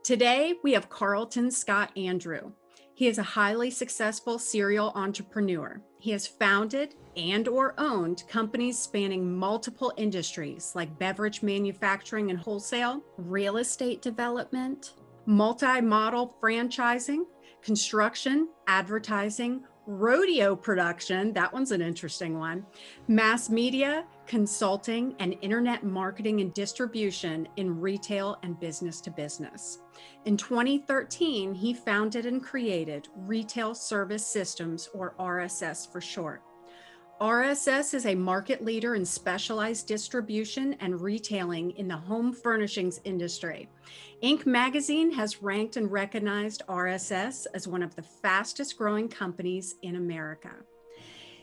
Today, we have Carlton Scott Andrew. He is a highly successful serial entrepreneur. He has founded and/or owned companies spanning multiple industries like beverage manufacturing and wholesale, real estate development, multi-model franchising, construction, advertising, rodeo production, that one's an interesting one, mass media, consulting, and internet marketing and distribution in retail and business to business. In 2013, he founded and created Retail Service Systems, or RSS for short. RSS is a market leader in specialized distribution and retailing in the home furnishings industry. Inc. magazine has ranked and recognized RSS as one of the fastest growing companies in America.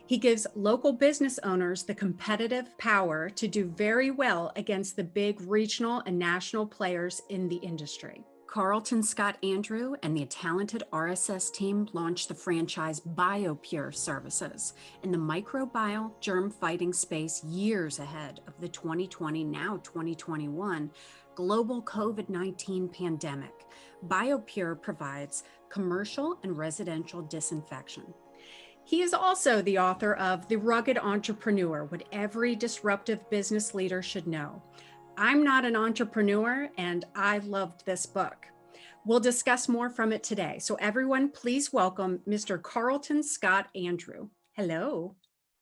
He gives local business owners the competitive power to do very well against the big regional and national players in the industry. Carlton Scott Andrew and the talented RSS team launched the franchise bioPure services in the microbial germ fighting space years ahead of the 2020, now 2021, global COVID-19 pandemic. bioPure provides commercial and residential disinfection. He is also the author of The Rugged Entrepreneur, What Every Disruptive Business Leader Should Know. I'm not an entrepreneur, and I loved this book. We'll discuss more from it today. So everyone, please welcome Mr. Carlton Scott Andrew. Hello.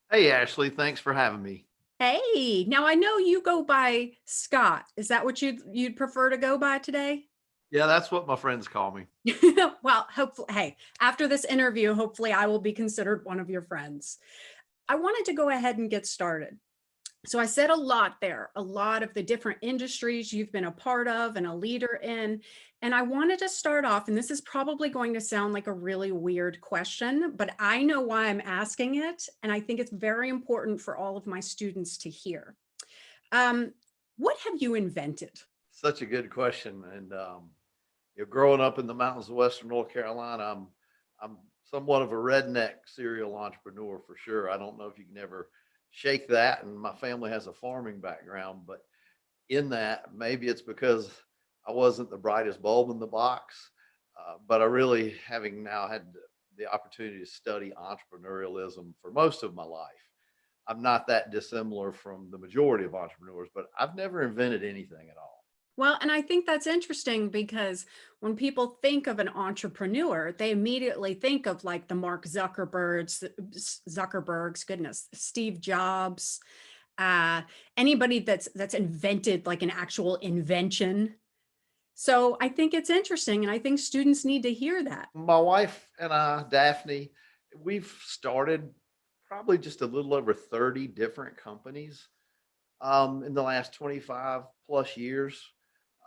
Hey, Ashley, thanks for having me. Hey, now I know you go by Scott. Is that what you'd prefer to go by today? Yeah, that's what my friends call me. Well, hopefully, hey, after this interview, hopefully I will be considered one of your friends. I wanted to go ahead and get started. So I said a lot there, a lot of the different industries you've been a part of and a leader in. And I wanted to start off, and this is probably going to sound like a really weird question, but I know why I'm asking it. And I think it's very important for all of my students to hear. What have you invented? Such a good question. And growing up in the mountains of Western North Carolina, I'm somewhat of a redneck serial entrepreneur for sure. I don't know if you can ever shake that. And my family has a farming background, but in that, maybe it's because I wasn't the brightest bulb in the box, but I really, having now had the opportunity to study entrepreneurialism for most of my life, I'm not that dissimilar from the majority of entrepreneurs, but I've never invented anything at all. Well, and I think that's interesting because when people think of an entrepreneur, they immediately think of like the Mark Zuckerbergs, goodness, Steve Jobs, anybody that's invented like an actual invention. So I think it's interesting, and I think students need to hear that. My wife and I, Daphne, we've started probably just a little over 30 different companies in the last 25 plus years.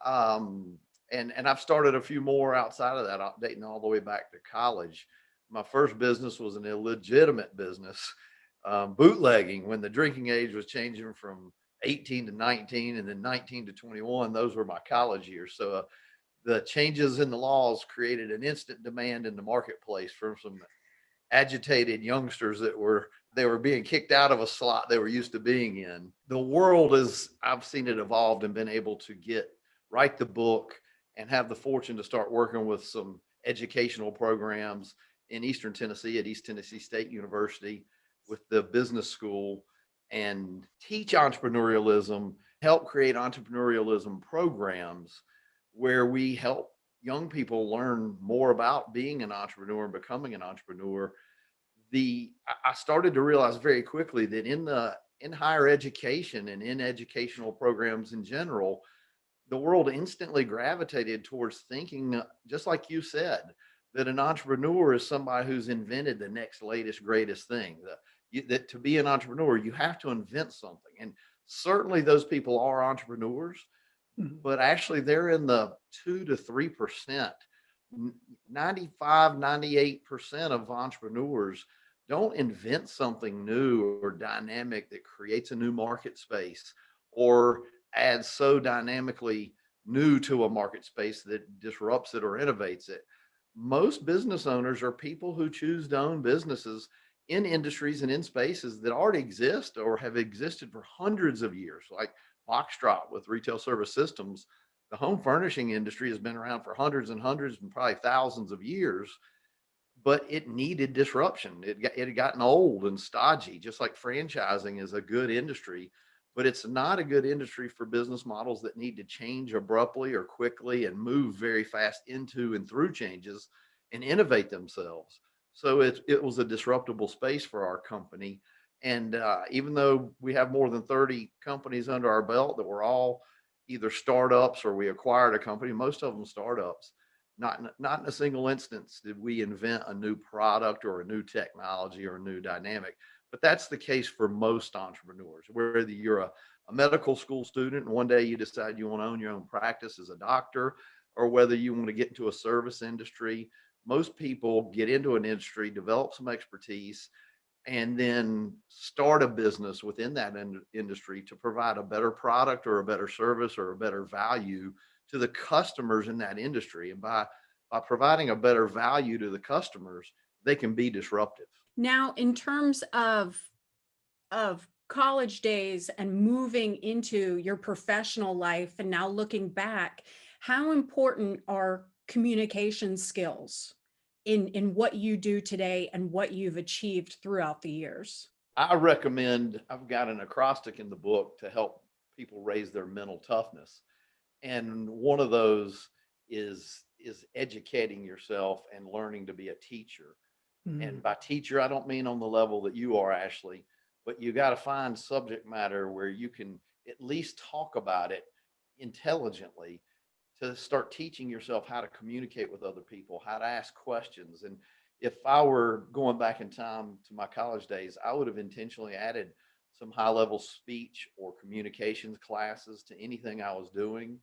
And I've started a few more outside of that, dating all the way back to college. My first business was an illegitimate business, bootlegging, when the drinking age was changing from 18 to 19 and then 19 to 21. Those were my college years. So the changes in the laws created an instant demand in the marketplace from some agitated youngsters they were being kicked out of a slot they were used to being in. The world I've seen it evolved and been able to write the book and have the fortune to start working with some educational programs in Eastern Tennessee at East Tennessee State University with the business school, and teach entrepreneurialism, help create entrepreneurialism programs where we help young people learn more about being an entrepreneur and becoming an entrepreneur. I started to realize very quickly that in higher education and in educational programs in general, the world instantly gravitated towards thinking, just like you said, that an entrepreneur is somebody who's invented the next latest, greatest thing. That to be an entrepreneur, you have to invent something. And certainly those people are entrepreneurs, but actually they're in the 2 to 3%. 95, 98% of entrepreneurs don't invent something new or dynamic that creates a new market space or adds so dynamically new to a market space that disrupts it or innovates it. Most business owners are people who choose to own businesses in industries and in spaces that already exist or have existed for hundreds of years, like BoxDrop with retail service systems. The home furnishing industry has been around for hundreds and hundreds and probably thousands of years, but it needed disruption. It had gotten old and stodgy, just like franchising is a good industry, but it's not a good industry for business models that need to change abruptly or quickly and move very fast into and through changes and innovate themselves. So it was a disruptible space for our company. And even though we have more than 30 companies under our belt that were all either startups or we acquired a company, most of them startups, not in a single instance did we invent a new product or a new technology or a new dynamic. But that's the case for most entrepreneurs. Whether you're a medical school student and one day you decide you want to own your own practice as a doctor, or whether you want to get into a service industry, most people get into an industry, develop some expertise, and then start a business within that industry to provide a better product or a better service or a better value to the customers in that industry. And by providing a better value to the customers, they can be disruptive. Now, in terms of college days and moving into your professional life and now looking back, how important are communication skills in what you do today and what you've achieved throughout the years? I recommend, I've got an acrostic in the book to help people raise their mental toughness. And one of those is educating yourself and learning to be a teacher. And Mm. by teacher, I don't mean on the level that you are, Ashley, but you got to find subject matter where you can at least talk about it intelligently, to start teaching yourself how to communicate with other people, how to ask questions. And if I were going back in time to my college days, I would have intentionally added some high level speech or communications classes to anything I was doing,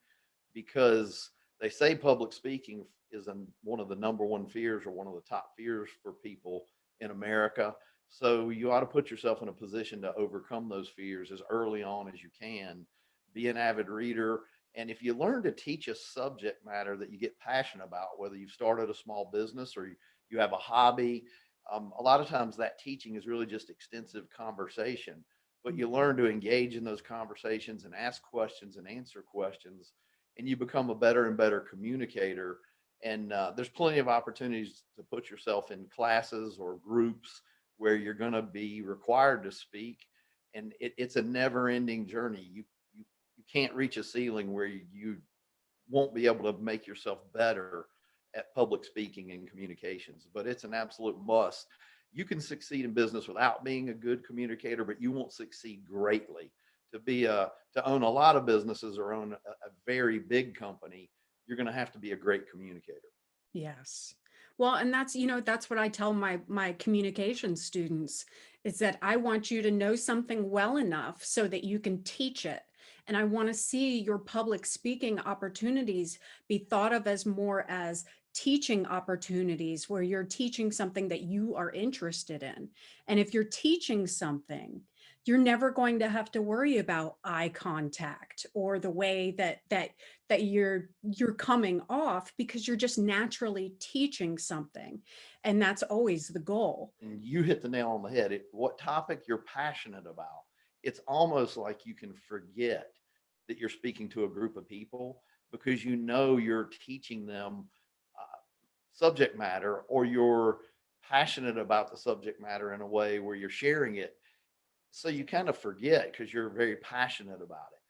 because they say public speaking is one of the number one fears or one of the top fears for people in America. So you ought to put yourself in a position to overcome those fears as early on as you can. Be an avid reader. And if you learn to teach a subject matter that you get passionate about, whether you've started a small business or you have a hobby, a lot of times that teaching is really just extensive conversation. But you learn to engage in those conversations and ask questions and answer questions, and you become a better and better communicator. And there's plenty of opportunities to put yourself in classes or groups where you're going to be required to speak, and it's a never-ending journey. You can't reach a ceiling where you won't be able to make yourself better at public speaking and communications, but it's an absolute must. You can succeed in business without being a good communicator, but you won't succeed greatly. To own a lot of businesses or own a very big company, you're going to have to be a great communicator. Yes. Well, and that's, that's what I tell my communication students is that I want you to know something well enough so that you can teach it. And I want to see your public speaking opportunities be thought of as more as teaching opportunities where you're teaching something that you are interested in. And if you're teaching something, you're never going to have to worry about eye contact or the way that you're coming off, because you're just naturally teaching something, and that's always the goal. And you hit the nail on the head. What topic you're passionate about, it's almost like you can forget that you're speaking to a group of people because you know you're teaching them subject matter, or you're passionate about the subject matter in a way where you're sharing it. So you kind of forget because you're very passionate about it,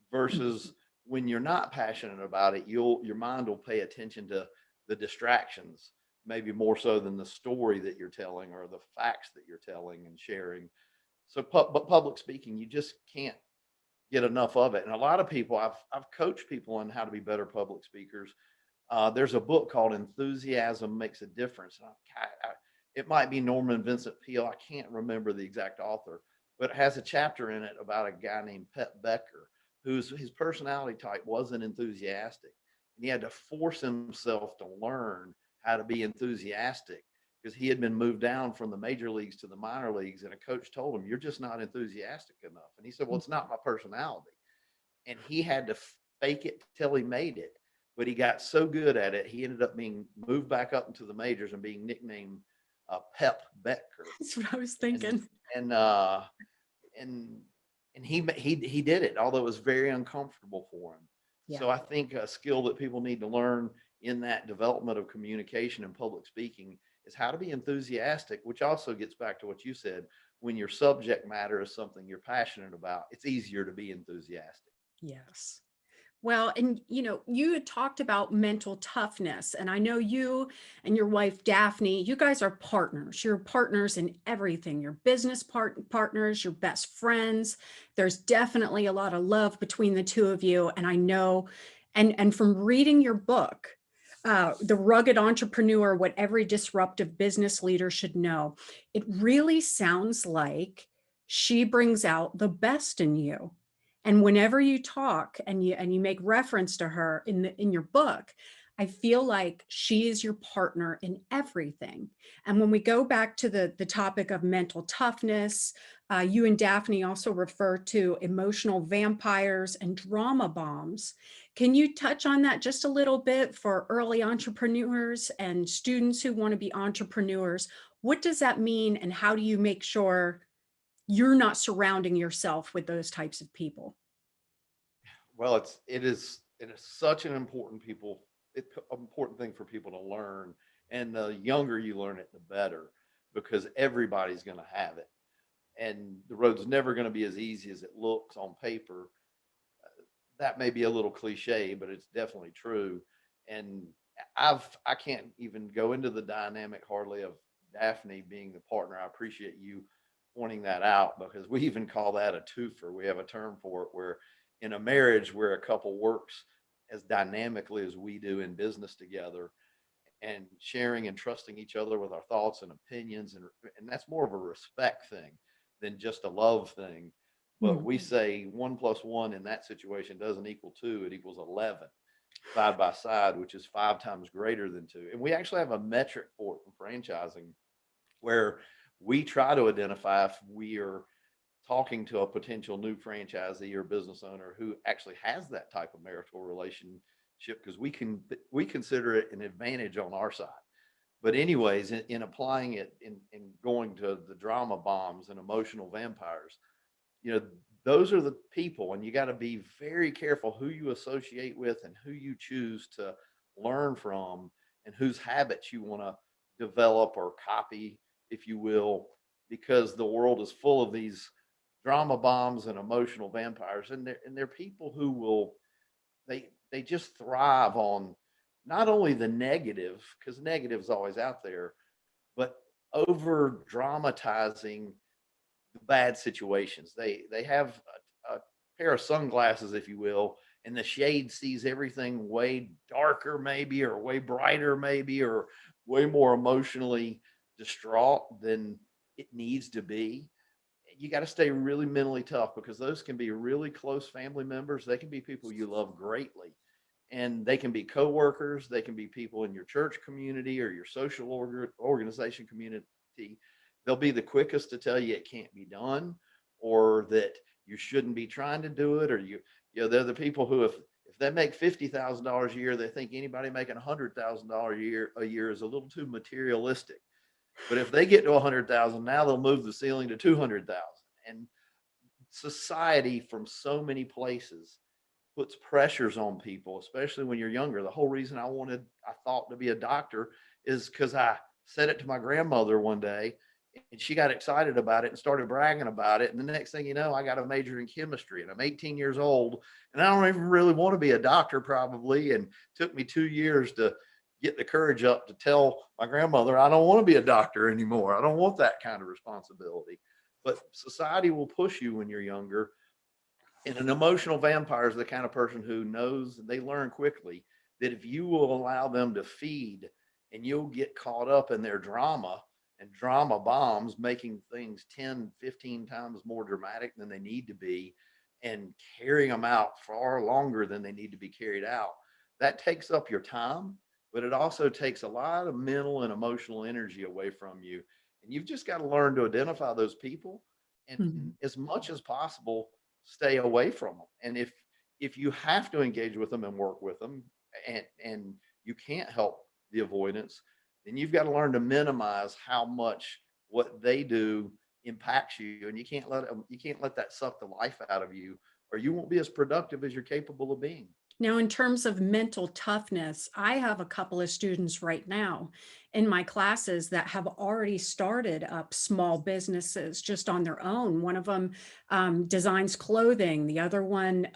versus when you're not passionate about it, your mind will pay attention to the distractions, maybe more so than the story that you're telling or the facts that you're telling and sharing. So but public speaking, you just can't get enough of it. And a lot of people, I've coached people on how to be better public speakers. There's a book called Enthusiasm Makes a Difference. It might be Norman Vincent Peale. I can't remember the exact author, but it has a chapter in it about a guy named Pet Becker, his personality type wasn't enthusiastic. And he had to force himself to learn how to be enthusiastic because he had been moved down from the major leagues to the minor leagues. And a coach told him, "You're just not enthusiastic enough." And he said, "Well, it's not my personality." And he had to fake it till he made it. But he got so good at it, he ended up being moved back up into the majors and being nicknamed Pep Becker. That's what I was And, thinking. and, uh, and, and he did it, although it was very uncomfortable for him. Yeah. So I think a skill that people need to learn in that development of communication and public speaking is how to be enthusiastic, which also gets back to what you said. When your subject matter is something you're passionate about, it's easier to be enthusiastic. Yes. Well, and you had talked about mental toughness, and I know you and your wife Daphne, you guys are partners. You're partners in everything. You're business partners, your best friends. There's definitely a lot of love between the two of you, and I know, and from reading your book, The Rugged Entrepreneur: What Every Disruptive Business Leader Should Know, it really sounds like she brings out the best in you. And whenever you talk and you make reference to her in your book, I feel like she is your partner in everything. And when we go back to the topic of mental toughness, you and Daphne also refer to emotional vampires and drama bombs. Can you touch on that just a little bit for early entrepreneurs and students who want to be entrepreneurs? What does that mean, and how do you make sure you're not surrounding yourself with those types of people? Well, it is such an important thing for people to learn. And the younger you learn it, the better, because everybody's going to have it. And the road's never going to be as easy as it looks on paper. That may be a little cliche, but it's definitely true. And I can't even go into the dynamic hardly of Daphne being the partner. I appreciate you pointing that out, because we even call that a twofer. We have a term for it, where in a marriage where a couple works as dynamically as we do in business together, and sharing and trusting each other with our thoughts and opinions, and that's more of a respect thing than just a love thing. But we Mhm. say 1 plus 1 in that situation doesn't equal 2, it equals 11 side by side, which is 5 times greater than 2. And we actually have a metric for it in franchising, where we try to identify if we are talking to a potential new franchisee or business owner who actually has that type of marital relationship, because we consider it an advantage on our side. But anyways, in applying it in going to the drama bombs and emotional vampires, you know, those are the people, and you got to be very careful who you associate with and who you choose to learn from, and whose habits you want to develop or copy, if you will, because the world is full of these drama bombs and emotional vampires, and they're people who will, they just thrive on not only the negative, because negative is always out there, but over dramatizing the bad situations. They have a pair of sunglasses, if you will, and the shade sees everything way darker, maybe, or way brighter, maybe, or way more emotionally distraught than it needs to be. You got to stay really mentally tough, because those can be really close family members. They can be people you love greatly, and they can be coworkers. They can be people in your church community or your social organization community. They'll be the quickest to tell you it can't be done, or that you shouldn't be trying to do it, or they're the people who, if they make $50,000 a year, they think anybody making $100,000 a year is a little too materialistic. But if they get to 100,000, now they'll move the ceiling to 200,000. And society from so many places puts pressures on people, especially when you're younger. The whole reason I thought to be a doctor is because I said it to my grandmother one day, and she got excited about it and started bragging about it. And the next thing you know, I got a major in chemistry, and I'm 18 years old, and I don't even really want to be a doctor probably. And it took me 2 years to get the courage up to tell my grandmother, I don't want to be a doctor anymore. I don't want that kind of responsibility. But society will push you when you're younger, and an emotional vampire is the kind of person who knows, they learn quickly that if you will allow them to feed, and you'll get caught up in their drama and drama bombs, making things 10, 15 times more dramatic than they need to be, and carrying them out far longer than they need to be carried out. That takes up your time, but it also takes a lot of mental and emotional energy away from you. And you've just got to learn to identify those people, and Mhm. as much as possible, stay away from them. And if you have to engage with them and work with them, and you can't help the avoidance, then you've got to learn to minimize how much what they do impacts you. And you can't let that suck the life out of you, or you won't be as productive as you're capable of being. Now, in terms of mental toughness, I have a couple of students right now in my classes that have already started up small businesses just on their own. One of them designs clothing. The other one,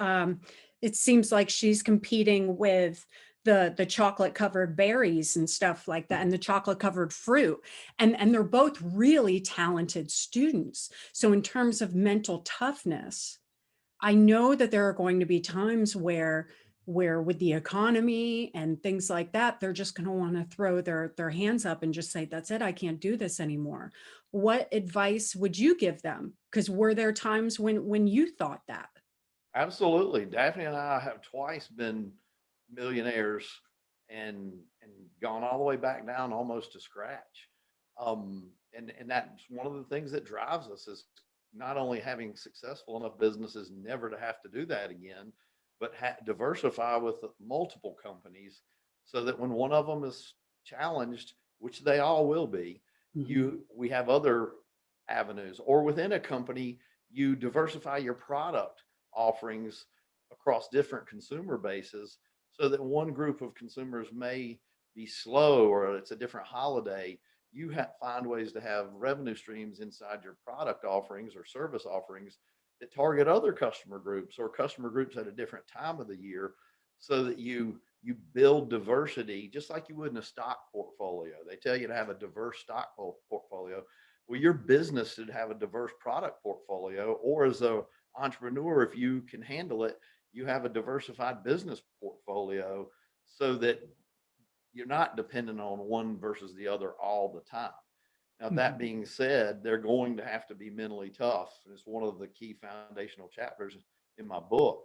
it seems like she's competing with the chocolate covered berries and stuff like that, and the chocolate covered fruit. And they're both really talented students. So in terms of mental toughness, I know that there are going to be times where with the economy and things like that, they're just going to want to throw their hands up and just say, that's it, I can't do this anymore. What advice would you give them? Because were there times when you thought that? Absolutely. Daphne and I have twice been millionaires and gone all the way back down almost to scratch. And that's one of the things that drives us is not only having successful enough businesses never to have to do that again, but diversify with multiple companies so that when one of them is challenged, which they all will be, we have other avenues. Or within a company, you diversify your product offerings across different consumer bases so that one group of consumers may be slow or it's a different holiday. You find ways to have revenue streams inside your product offerings or service offerings that target other customer groups or customer groups at a different time of the year, so that you build diversity just like you would in a stock portfolio. They tell you to have a diverse stock portfolio. Well, your business should have a diverse product portfolio, or as a entrepreneur, if you can handle it, you have a diversified business portfolio so that you're not dependent on one versus the other all the time. Now, that being said, they're going to have to be mentally tough. And it's one of the key foundational chapters in my book,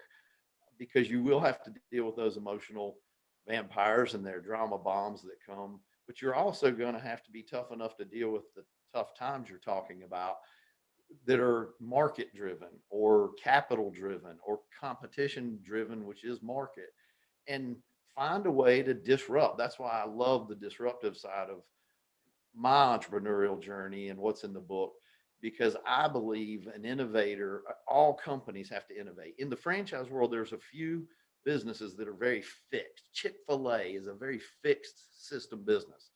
because you will have to deal with those emotional vampires and their drama bombs that come. But you're also going to have to be tough enough to deal with the tough times you're talking about that are market driven or capital driven or competition driven, which is market, and find a way to disrupt. That's why I love the disruptive side of my entrepreneurial journey and what's in the book, because I believe an innovator, all companies have to innovate. In the franchise world, there's a few businesses that are very fixed. Chick-fil-A is a very fixed system business.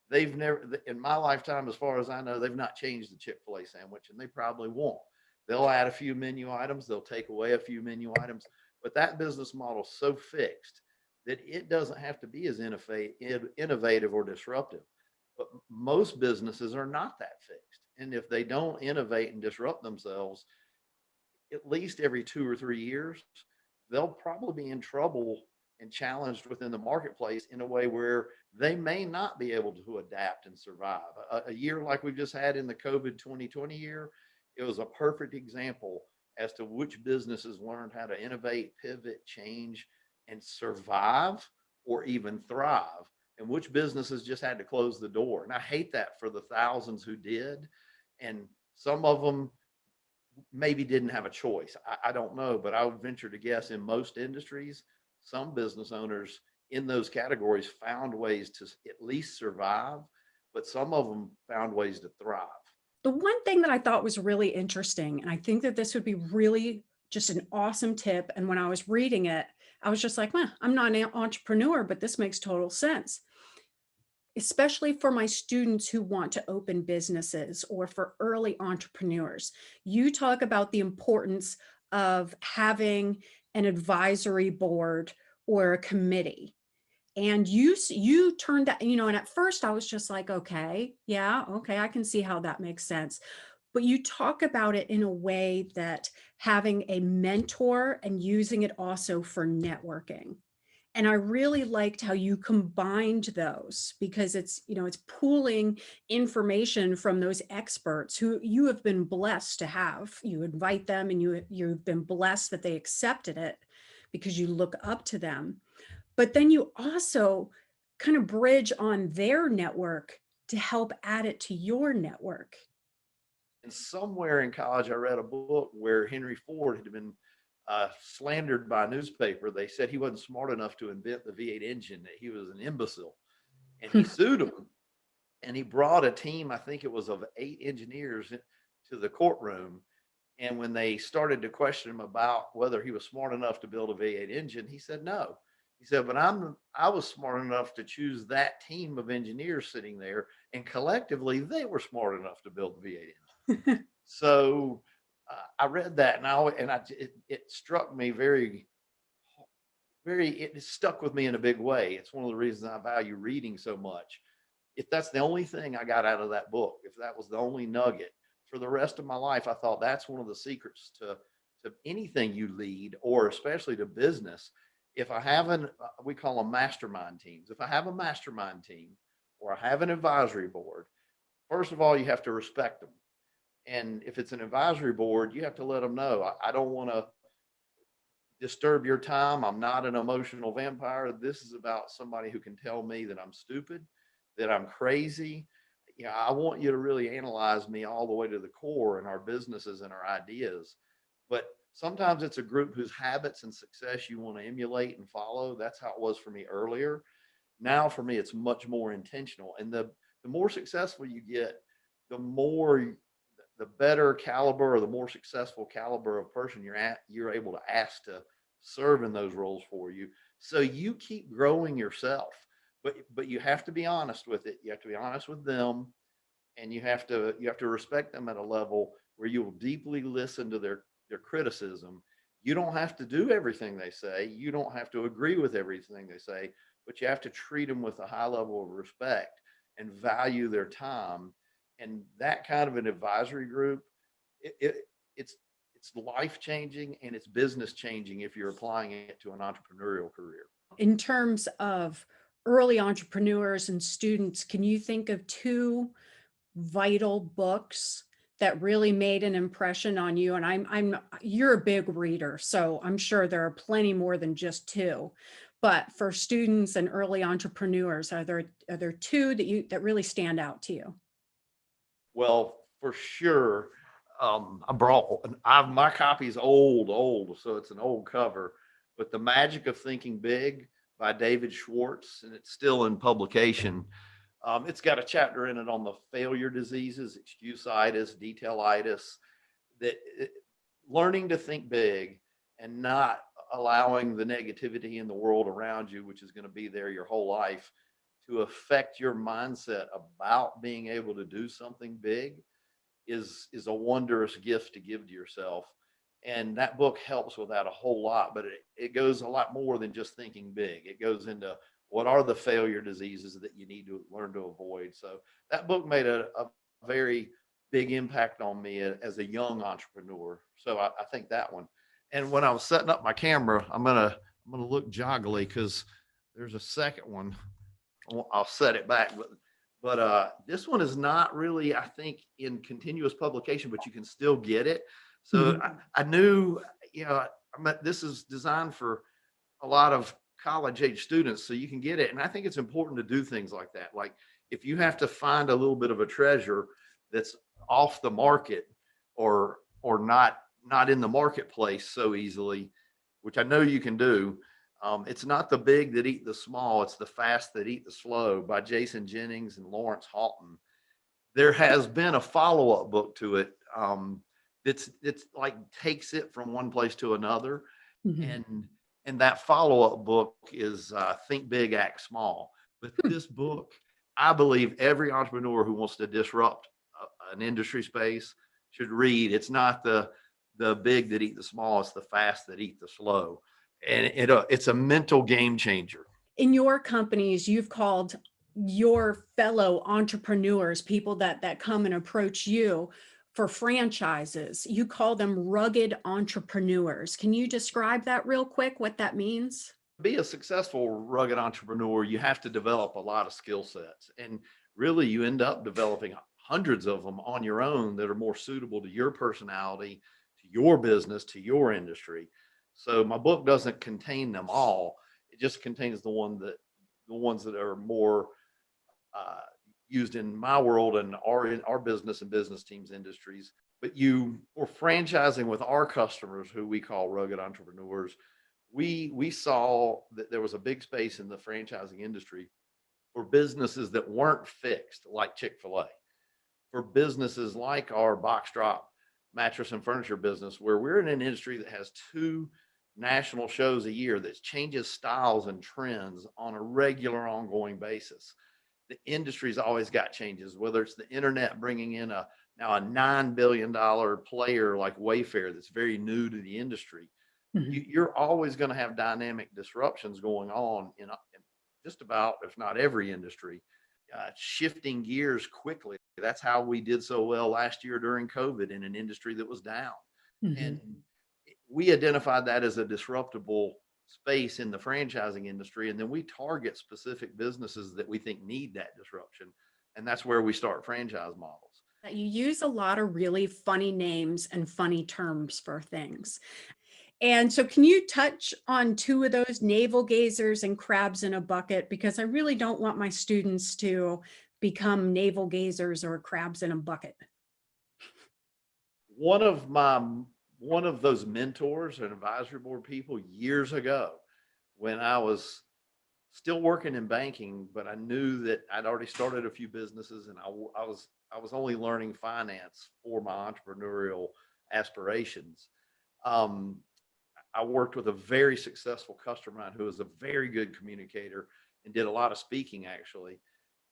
They've never, in my lifetime, as far as I know, they've not changed the Chick-fil-A sandwich, and they probably won't. They'll add a few menu items, they'll take away a few menu items, but that business model is so fixed that it doesn't have to be as innovative or disruptive. But most businesses are not that fixed. And if they don't innovate and disrupt themselves, at least every 2 or 3 years, they'll probably be in trouble and challenged within the marketplace in a way where they may not be able to adapt and survive. A year like we've just had in the COVID 2020 year, it was a perfect example as to which businesses learned how to innovate, pivot, change, and survive or even thrive, and which businesses just had to close the door. And I hate that for the thousands who did. And some of them maybe didn't have a choice. I don't know, but I would venture to guess in most industries, some business owners in those categories found ways to at least survive, but some of them found ways to thrive. The one thing that I thought was really interesting, and I think that this would be really just an awesome tip. And when I was reading it, I was just like, I'm not an entrepreneur, but this makes total sense, especially for my students who want to open businesses or for early entrepreneurs. You talk about the importance of having an advisory board or a committee. And you turned that, and at first I was just like, okay, yeah, okay, I can see how that makes sense. But you talk about it in a way that having a mentor and using it also for networking. And I really liked how you combined those, because it's pooling information from those experts who you have been blessed to have. You invite them and you've been blessed that they accepted it because you look up to them. But then you also kind of bridge on their network to help add it to your network. And somewhere in college, I read a book where Henry Ford had been slandered by a newspaper. They said he wasn't smart enough to invent the V8 engine, that he was an imbecile. And he sued him. and he brought a team, I think it was of 8 engineers to the courtroom. And when they started to question him about whether he was smart enough to build a V8 engine, he said no. He said, but I was smart enough to choose that team of engineers sitting there, and collectively they were smart enough to build the V8 engine. So I read that, it struck me it stuck with me in a big way. It's one of the reasons I value reading so much. If that's the only thing I got out of that book, if that was the only nugget for the rest of my life, I thought that's one of the secrets to anything you lead, or especially to business. If I have we call them mastermind teams. If I have a mastermind team or I have an advisory board, first of all, you have to respect them. And if it's an advisory board, you have to let them know, I don't want to disturb your time. I'm not an emotional vampire. This is about somebody who can tell me that I'm stupid, that I'm crazy. I want you to really analyze me all the way to the core in our businesses and our ideas. But sometimes it's a group whose habits and success you want to emulate and follow. That's how it was for me earlier. Now for me, it's much more intentional. And the more successful you get, the better caliber, or the more successful caliber of person you're able to ask to serve in those roles for you. So you keep growing yourself, but you have to be honest with it. You have to be honest with them, and you have to respect them at a level where you will deeply listen to their criticism. You don't have to do everything they say. You don't have to agree with everything they say, but you have to treat them with a high level of respect and value their time. And that kind of an advisory group, it's life changing and it's business changing if you're applying it to an entrepreneurial career. In terms of early entrepreneurs and students, can you think of two vital books that really made an impression on you? And you're a big reader, so I'm sure there are plenty more than just two. But for students and early entrepreneurs, are there two that really stand out to you? Well, for sure. My copy's old, so it's an old cover, but The Magic of Thinking Big by David Schwartz, and it's still in publication. It's got a chapter in it on the failure diseases, excusitis, detailitis, learning to think big and not allowing the negativity in the world around you, which is going to be there your whole life, to affect your mindset about being able to do something big is a wondrous gift to give to yourself. And that book helps with that a whole lot, but it goes a lot more than just thinking big. It goes into what are the failure diseases that you need to learn to avoid. So that book made a very big impact on me as a young entrepreneur. So I think that one. And when I was setting up my camera, I'm gonna look joggly because there's a second one. I'll set it back, but this one is not really, I think, in continuous publication, but you can still get it. So Mhm. I knew, this is designed for a lot of college age students, so you can get it. And I think it's important to do things like that. Like if you have to find a little bit of a treasure that's off the market, or not in the marketplace so easily, which I know you can do. It's not the big that eat the small, it's the fast that eat the slow by Jason Jennings and Lawrence Houghton. There has been a follow-up book to it. It's like takes it from one place to another. Mhm. And that follow-up book is Think Big, Act Small. But Hmm. this book, I believe every entrepreneur who wants to disrupt an industry space should read. It's not the big that eat the small, it's the fast that eat the slow. And it's a mental game changer. In your companies, you've called your fellow entrepreneurs, people that come and approach you for franchises, you call them rugged entrepreneurs. Can you describe that real quick, what that means? Be a successful rugged entrepreneur, you have to develop a lot of skill sets. And really, you end up developing hundreds of them on your own that are more suitable to your personality, to your business, to your industry. So my book doesn't contain them all. It just contains the ones that are more uh, used in my world and in our business and business teams industries. But or franchising with our customers, who we call rugged entrepreneurs, we saw that there was a big space in the franchising industry for businesses that weren't fixed, like Chick-fil-A, for businesses like our BoxDrop mattress and furniture business, where we're in an industry that has two national shows a year that changes styles and trends on a regular ongoing basis. The industry's always got changes, whether it's the internet bringing in now a $9 billion player like Wayfair that's very new to the industry. Mhm. You're always going to have dynamic disruptions going on in just about, if not every industry, shifting gears quickly. That's how we did so well last year during COVID in an industry that was down. And Mhm. we identified that as a disruptable space in the franchising industry. And then we target specific businesses that we think need that disruption. And that's where we start franchise models. That you use a lot of really funny names and funny terms for things. And so, can you touch on two of those, navel gazers and crabs in a bucket? Because I really don't want my students to become navel gazers or crabs in a bucket. One of my one of those mentors and advisory board people years ago, when I was still working in banking, but I knew that I'd already started a few businesses, and I was only learning finance for my entrepreneurial aspirations. Um, I worked with a very successful customer of mine who was a very good communicator and did a lot of speaking actually.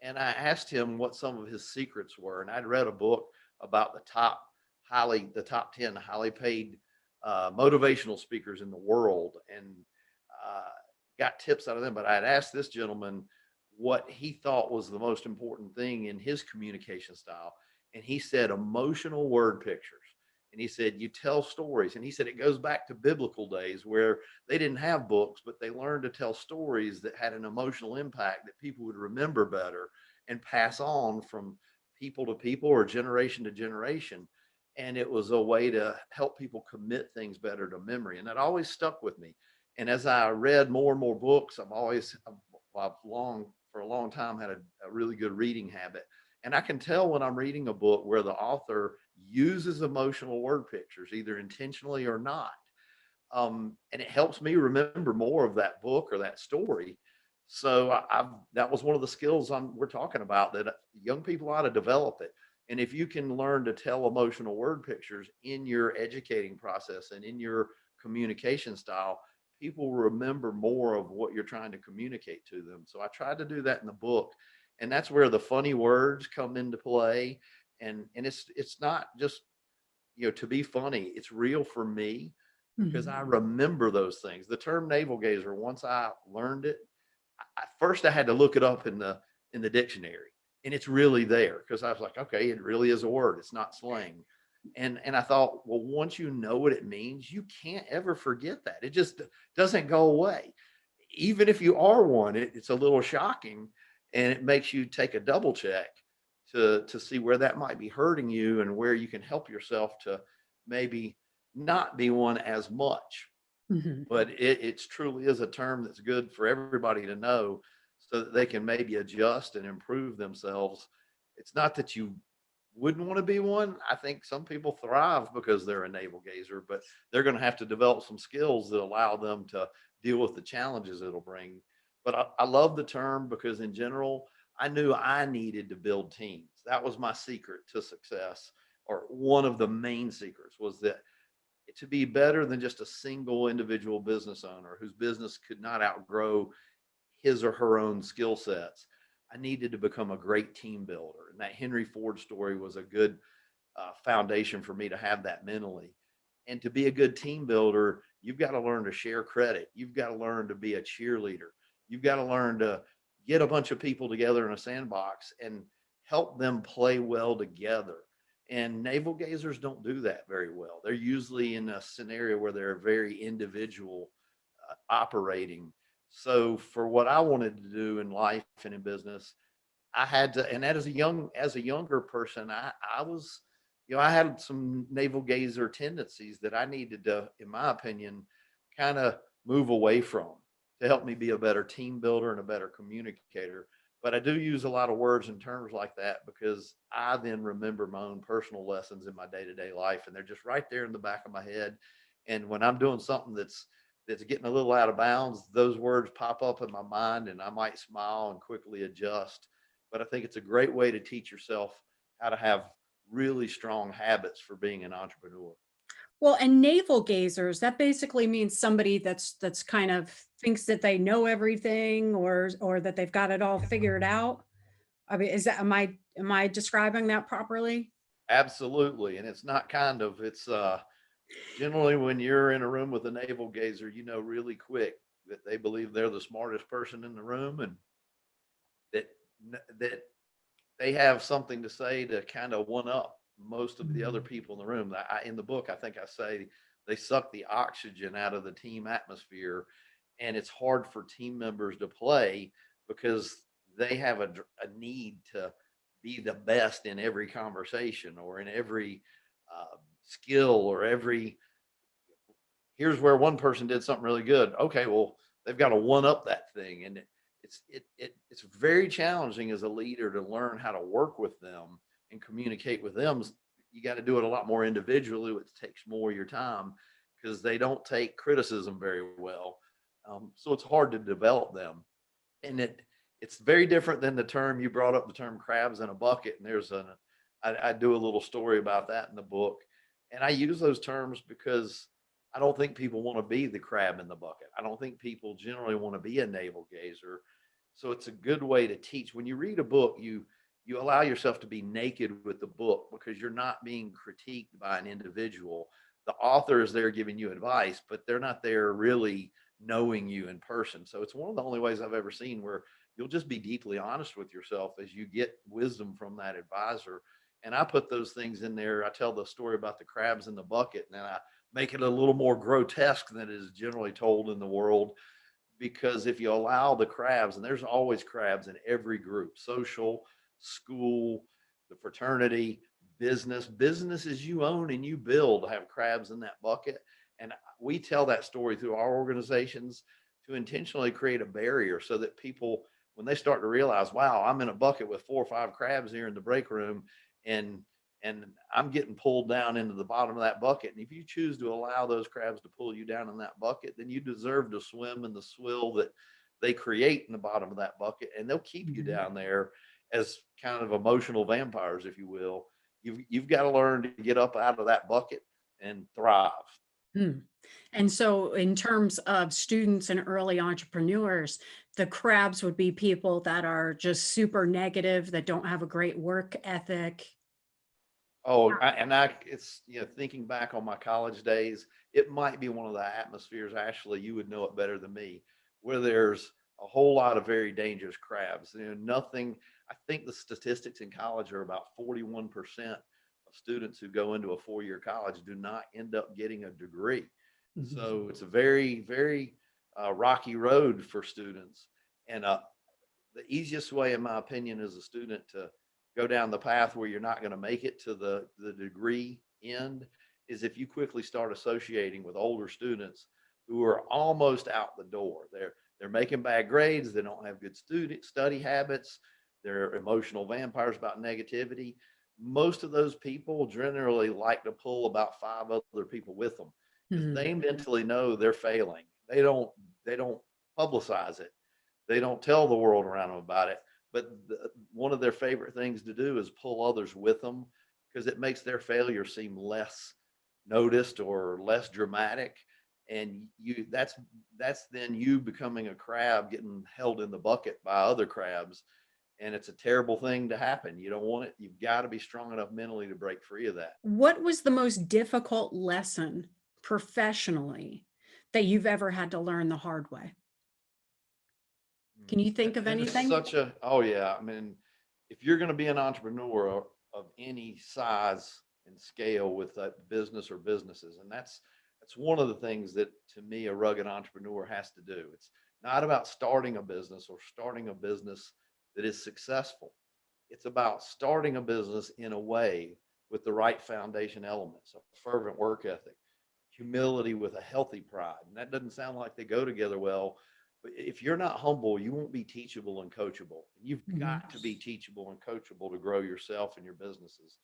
And I asked him what some of his secrets were. And I'd read a book about the top 10 highly paid motivational speakers in the world, and uh, got tips out of them. But I had asked this gentleman what he thought was the most important thing in his communication style. And he said emotional word pictures. And he said, you tell stories. And he said, it goes back to biblical days where they didn't have books, but they learned to tell stories that had an emotional impact that people would remember better and pass on from people to people or generation to generation. And it was a way to help people commit things better to memory. And that always stuck with me. And as I read more and more books, I've for a long time had a really good reading habit. And I can tell when I'm reading a book where the author uses emotional word pictures, either intentionally or not. And it helps me remember more of that book or that story. So that was one of the skills we're talking about, that young people ought to develop it. And if you can learn to tell emotional word pictures in your educating process and in your communication style, people remember more of what you're trying to communicate to them. So I tried to do that in the book. And that's where the funny words come into play. And it's not just, to be funny. It's real for me because Mhm. I remember those things. The term navel gazer, once I learned it, first I had to look it up in the dictionary, and it's really there because I was like, okay, it really is a word. It's not slang. And I thought, well, once you know what it means, you can't ever forget that. It just doesn't go away. Even if you are one, it's a little shocking, and it makes you take a double check to see where that might be hurting you and where you can help yourself to maybe not be one as much. Mhm. But it's truly is a term that's good for everybody to know so that they can maybe adjust and improve themselves. It's not that you wouldn't want to be one. I think some people thrive because they're a navel gazer, but they're going to have to develop some skills that allow them to deal with the challenges it'll bring. But I love the term because in general, I knew I needed to build teams. That was my secret to success, or one of the main secrets was that to be better than just a single individual business owner whose business could not outgrow his or her own skill sets, I needed to become a great team builder. And that Henry Ford story was a good foundation for me to have that mentally. And to be a good team builder, you've got to learn to share credit. You've got to learn to be a cheerleader. You've got to learn to get a bunch of people together in a sandbox and help them play well together. And navel gazers don't do that very well. They're usually in a scenario where they're very individual operating. So for what I wanted to do in life and in business, I had to, and that as a younger person, I was, I had some navel gazer tendencies that I needed to, in my opinion, kind of move away from to help me be a better team builder and a better communicator. But I do use a lot of words and terms like that because I then remember my own personal lessons in my day to day life, and they're just right there in the back of my head. And when I'm doing something that's that's getting a little out of bounds, those words pop up in my mind and I might smile and quickly adjust. But I think it's a great way to teach yourself how to have really strong habits for being an entrepreneur. Well, and navel gazers, that basically means somebody that's kind of thinks that they know everything or that they've got it all figured out. I mean, is that am I describing that properly? Absolutely. And it's not kind of, it's generally when you're in a room with a navel gazer, you know really quick that they believe they're the smartest person in the room and that that they have something to say to kind of one up most of the other Mhm. people in the room. In the book, I think I say they suck the oxygen out of the team atmosphere, and it's hard for team members to play because they have a need to be the best in every conversation or in every skill or every. Here's where one person did something really good. Okay, well, they've got to one up that thing, and it's very challenging as a leader to learn how to work with them and communicate with them. You got to do it a lot more individually, which takes more of your time because they don't take criticism very well. So it's hard to develop them, and it's very different than the term you brought up, the term crabs in a bucket. And I do a little story about that in the book, and I use those terms because I don't think people want to be the crab in the bucket. I don't think people generally want to be a navel gazer. So it's a good way to teach. When you read a book, you allow yourself to be naked with the book because you're not being critiqued by an individual. The author is there giving you advice, but they're not there really knowing you in person. So it's one of the only ways I've ever seen where you'll just be deeply honest with yourself as you get wisdom from that advisor. And I put those things in there. I tell the story about the crabs in the bucket, and then I make it a little more grotesque than is generally told in the world. Because if you allow the crabs, and there's always crabs in every group, social, school, the fraternity, businesses you own and you build have crabs in that bucket. And we tell that story through our organizations to intentionally create a barrier so that people, when they start to realize, wow, I'm in a bucket with 4 or 5 crabs here in the break room, and and I'm getting pulled down into the bottom of that bucket. And if you choose to allow those crabs to pull you down in that bucket, then you deserve to swim in the swill that they create in the bottom of that bucket, and they'll keep you Mhm. down there as kind of emotional vampires, if you will. You've got to learn to get up out of that bucket and thrive. Mm. And so in terms of students and early entrepreneurs, the crabs would be people that are just super negative, that don't have a great work ethic. It's, thinking back on my college days, it might be one of the atmospheres, Ashley, you would know it better than me, where there's a whole lot of very dangerous crabs. Nothing, I think the statistics in college are about 41% of students who go into a 4-year college do not end up getting a degree. Mhm. So it's a very, very rocky road for students. And the easiest way, in my opinion, as a student to go down the path where you're not going to make it to the degree end is if you quickly start associating with older students who are almost out the door. They're making bad grades. They don't have good student study habits. They're emotional vampires about negativity. Most of those people generally like to pull about 5 other people with them because Mhm. they mentally know they're failing. They don't publicize it. They don't tell the world around them about it, but one of their favorite things to do is pull others with them because it makes their failure seem less noticed or less dramatic. And that's then you becoming a crab getting held in the bucket by other crabs. And it's a terrible thing to happen. You don't want it. You've got to be strong enough mentally to break free of that. What was the most difficult lesson professionally that you've ever had to learn the hard way? Can you think of And it's anything? such a, oh yeah. I mean, if you're going to be an entrepreneur of any size and scale with a business or businesses, and that's one of the things that to me a rugged entrepreneur has to do. It's not about starting a business or starting a business that is successful. It's about starting a business in a way with the right foundation elements, a fervent work ethic, humility with a healthy pride. And that doesn't sound like they go together well, but if you're not humble, you won't be teachable and coachable. And you've Mhm. got to be teachable and coachable to grow yourself and your businesses.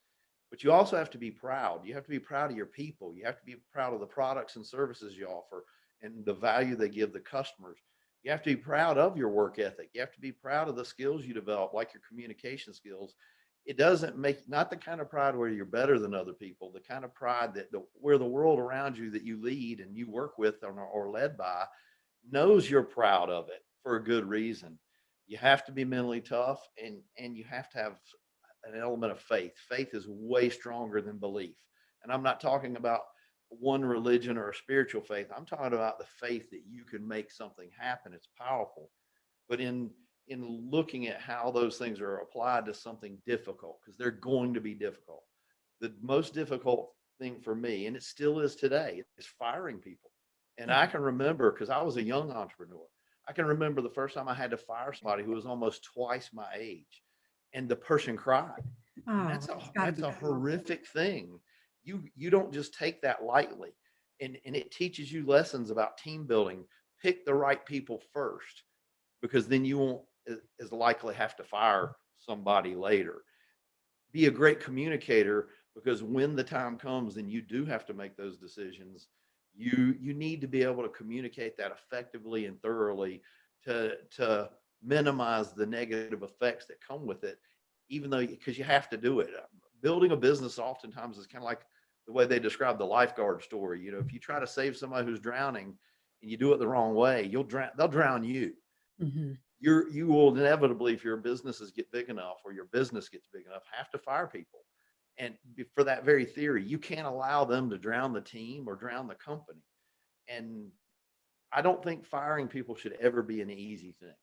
But you also have to be proud. You have to be proud of your people. You have to be proud of the products and services you offer. and the value they give the customers. You have to be proud of your work ethic. You have to be proud of the skills you develop, like your communication skills. It doesn't make, not the kind of pride where you're better than other people, the kind of pride that where the world around you that you lead and you work with or led by knows you're proud of it for a good reason. You have to be mentally tough, and you have to have an element of faith. Faith is way stronger than belief. And I'm not talking about one religion or a spiritual faith. I'm talking about the faith that you can make something happen. It's powerful. But in looking at how those things are applied to something difficult, because they're going to be difficult. The most difficult thing for me, and it still is today, is firing people. And I can remember, because I was a young entrepreneur, I can remember the first time I had to fire somebody who was almost twice my age, and the person cried. And Oh, it's gotta that's be a awful. horrific thing. You don't just take that lightly. And it teaches you lessons about team building. Pick the right people first, because then you won't as likely have to fire somebody later. Be a great communicator, because when the time comes and you do have to make those decisions, you need to be able to communicate that effectively and thoroughly to minimize the negative effects that come with it, even though, because you have to do it. Building a business oftentimes is kind of like the way they describe the lifeguard story. If you try to save somebody who's drowning and you do it the wrong way, they'll drown you. Mhm. You will inevitably, if your businesses get big enough or your business gets big enough, have to fire people. And for that very theory, you can't allow them to drown the team or drown the company. And I don't think firing people should ever be an easy thing.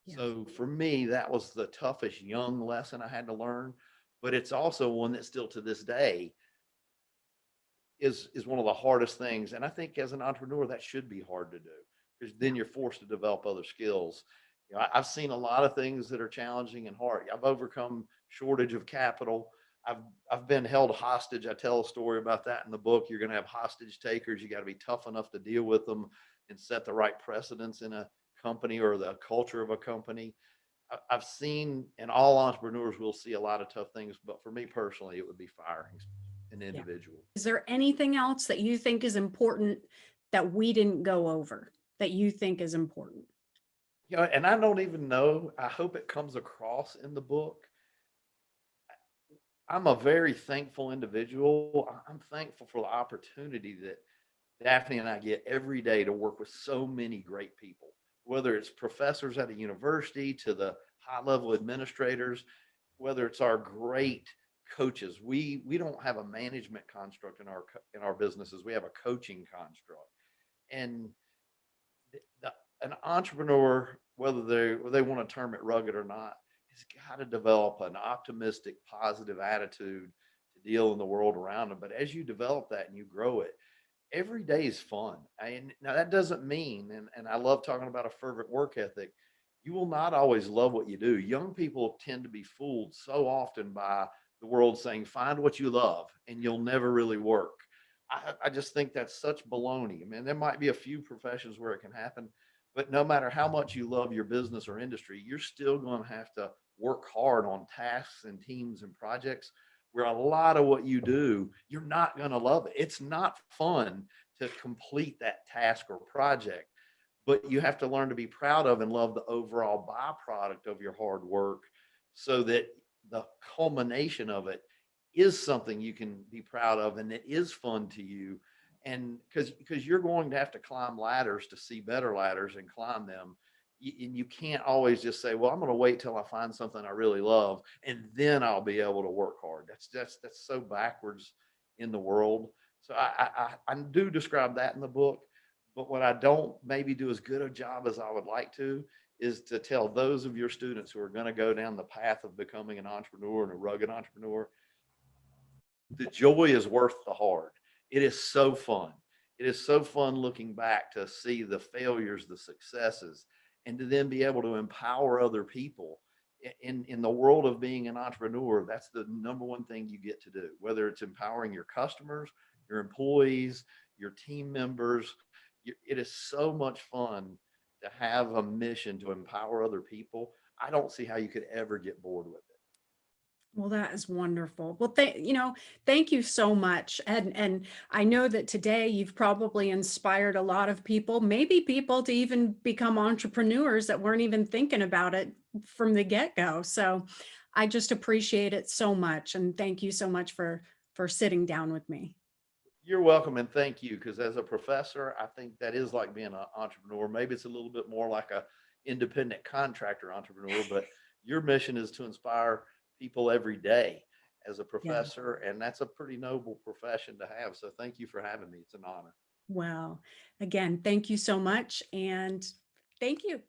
Yeah. So for me, that was the toughest young lesson I had to learn. But it's also one that still to this day is one of the hardest things. And I think as an entrepreneur, that should be hard to do, because then you're forced to develop other skills. I've seen a lot of things that are challenging and hard. I've overcome shortage of capital. I've I've been held hostage. I tell a story about that in the book. You're going to have hostage takers. You got to be tough enough to deal with them and set the right precedents in a company or the culture of a company. I've seen, and all entrepreneurs will see a lot of tough things, but for me personally, it would be firing an Yeah. individual. Is there anything else that you think is important that we didn't go over that you think is important? And I don't even know. I hope it comes across in the book. I'm a very thankful individual. I'm thankful for the opportunity that Daphne and I get every day to work with so many great people, whether it's professors at a university to the high level administrators, whether it's our great coaches. We don't have a management construct in our businesses. We have a coaching construct. And an entrepreneur, whether they want to term it rugged or not, has got to develop an optimistic, positive attitude to deal in the world around them. But as you develop that and you grow it, every day is fun. And now that doesn't mean, and I love talking about a fervent work ethic. You will not always love what you do. Young people tend to be fooled so often by the world saying, find what you love and you'll never really work. I just think that's such baloney. I mean, there might be a few professions where it can happen, but no matter how much you love your business or industry, you're still going to have to work hard on tasks and teams and projects where a lot of what you do, you're not going to love it. It's not fun to complete that task or project, but you have to learn to be proud of and love the overall byproduct of your hard work, so that the culmination of it is something you can be proud of and that is fun to you. And because you're going to have to climb ladders to see better ladders and climb them. And you can't always just say, well, I'm going to wait till I find something I really love and then I'll be able to work hard. That's so backwards in the world. So I do describe that in the book. But what I don't maybe do as good a job as I would like to is to tell those of your students who are going to go down the path of becoming an entrepreneur and a rugged entrepreneur, the joy is worth the hard. It is so fun. It is so fun looking back to see the failures, the successes, and to then be able to empower other people. In the world of being an entrepreneur, that's the number one thing you get to do, whether it's empowering your customers, your employees, your team members. It is so much fun to have a mission to empower other people. I don't see how you could ever get bored with it. Well, that is wonderful. Well, thank you so much. And I know that today you've probably inspired a lot of people, maybe people to even become entrepreneurs that weren't even thinking about it from the get-go. So I just appreciate it so much. And thank you so much for sitting down with me. You're welcome and thank you. Because as a professor, I think that is like being an entrepreneur. Maybe it's a little bit more like a independent contractor entrepreneur, but your mission is to inspire people every day as a Yeah. professor, and that's a pretty noble profession to have. So thank you for having me. It's an honor. Well, again, thank you so much. And thank you.